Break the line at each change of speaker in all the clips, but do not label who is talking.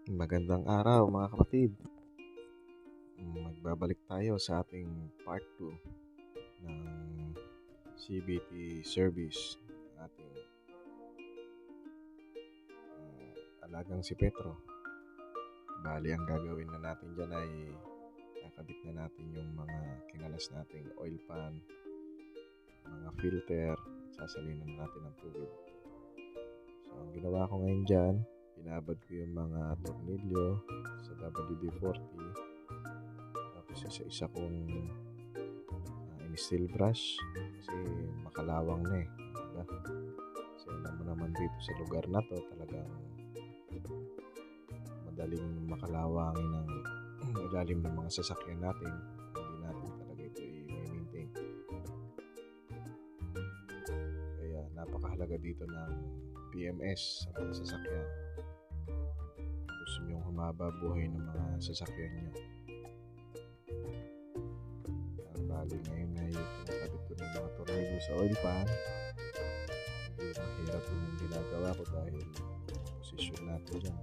Magandang araw mga kapatid. Magbabalik tayo sa ating part 2 ng CBT service ng ating alagang si Petro. Bali, ang gagawin na natin dyan ay kakabit na natin yung mga kinalas nating oil pan, mga filter, at sasalinan na natin ng tubig. So, ang ginawa ko ngayon dyan, pinabad ko yung mga tornilyo sa WD-40. Tapos isa-isa kong in-steel brush kasi makalawang na diba? Kasi alam mo naman dito sa lugar na to talagang madaling makalawangin ng ilalim ng mga sasakyan natin. Hindi natin talaga ito i-maintain. Kaya napakahalaga dito ng PMS sa mga sasakyan. Gusto nyong humaba buhay ng mga sasakyan nyo. Ang bali ngayon ay kinakabit ko ng mga tornilyo sa oil pan. Hindi mahirap yung ginagawa ko dahil posisyon natin dyan.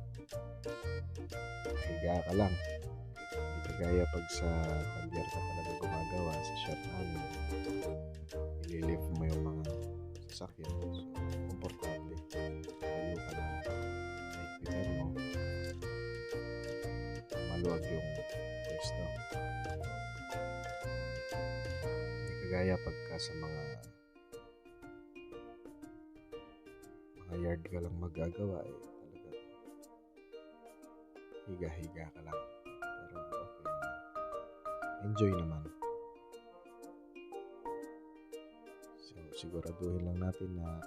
Higa ka lang. Hindi kagaya pag sa kalyer ka talaga gumagawa sa shop namin. Ililift mo yung mga sasakyan. So, komportable. Tayo ka lang. Naikpitan mo. Maluwag yung pwesto. Hindi kagaya pagka sa mga yard ka lang magagawa talaga higa-higa ka lang. Pero okay naman. Enjoy naman. So, siguraduhin lang natin na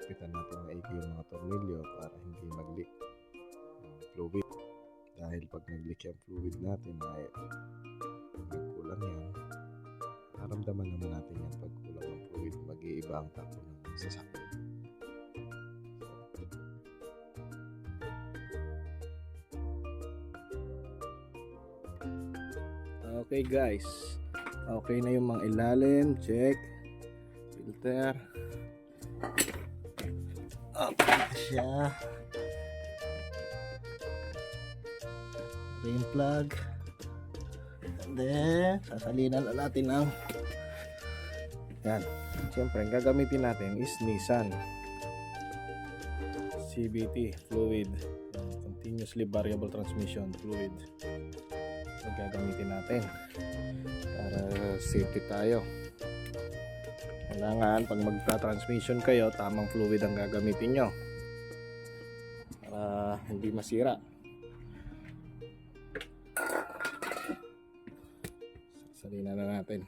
ipitan natin maigi yung mga tornilyo para hindi mag-leak yung fluid. Dahil pag nag-leak yung fluid natin ay nagkulang yan, naramdaman naman natin yan pag kulang ang fluid, mag-iiba ang takbo ng sasakyan. Okay guys, okay na yung mga ilalim, check, filter, okay na siya, drain plug, and then sasalinan na natin ng yan. Siyempre ang gagamitin natin is Nissan CVT fluid, continuously variable transmission fluid ang gagamitin natin para safety tayo. Kailangan pag magta-transmission kayo, tamang fluid ang gagamitin nyo para hindi masira. Sasalina na natin.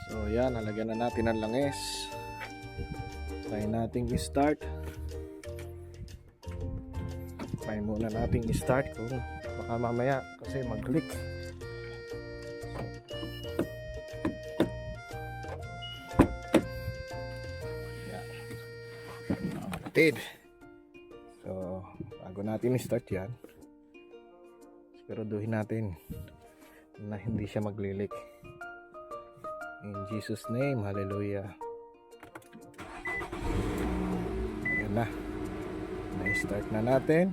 So yan, nalagyan na natin ang langis. Try natin i-start. Try muna natin i-start kung baka mamaya kasi mag-click. Yan. Kapatid. So, bago natin i-start yan, siguraduhin natin na hindi siya maglilik. In Jesus name, hallelujah. Ayan na. Na-start na natin.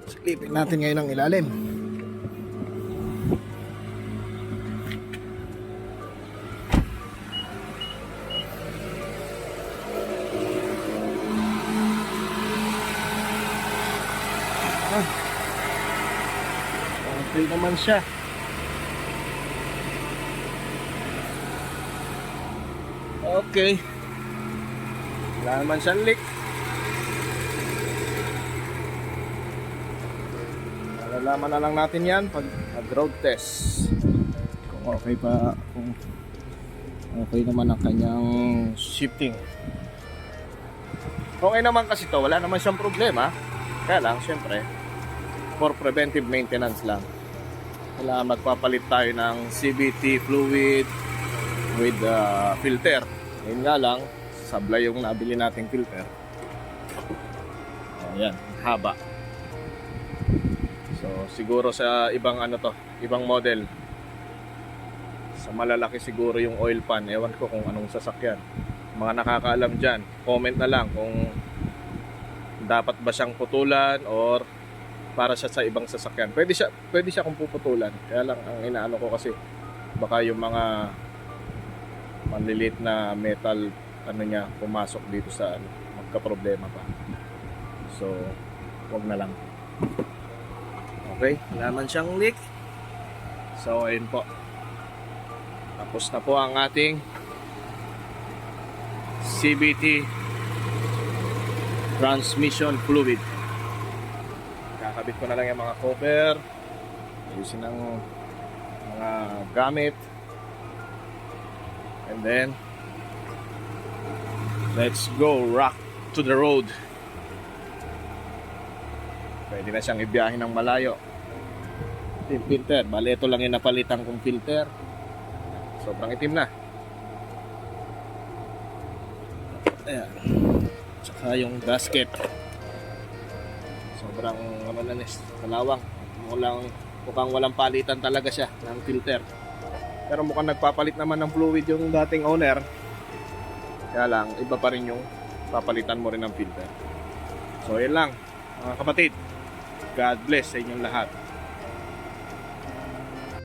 Silipin natin ngayon ang ilalim. Okay naman siya. Okay. Wala naman siyang leak. Malalaman na lang natin yan pag road test. Kung okay naman ang kanyang shifting. Okay naman kasi to, wala naman siyang problema. Kaya lang, syempre, for preventive maintenance lang. Wala, magpapalit tayo ng CVT fluid with filter. Ngayon nga lang, sablay yung nabili nating filter. Ayan, haba. So, siguro sa ibang ibang model. Sa malalaki siguro yung oil pan. Ewan ko kung anong sasakyan. Mga nakakaalam dyan, comment na lang kung dapat ba siyang putulan or para siya sa ibang sasakyan. Pwede siya kung puputulan. Kaya lang ang inaano ko kasi baka yung mga maliliit na metal niya pumasok dito sa magka-problema pa. So, wag na lang. Okay, wala man siyang leak. So, ayun po. Tapos na po ang ating CVT transmission fluid. Kakabit ko na lang yung mga cover. Ayusin ang mga gamit. And then, let's go rock to the road. Pwede na siyang ibiyahin ng malayo. Yung filter, bali ito lang yung napalitan kong filter. Sobrang itim na. Ayan. Tsaka yung gasket. Sobrang kalawang. Mukhang walang palitan talaga siya ng filter. Pero mukhang nagpapalit naman ng fluid yung dating owner. Kaya lang, iba pa rin yung papalitan mo rin ng filter. So, yun lang, mga kapatid. God bless sa inyong lahat.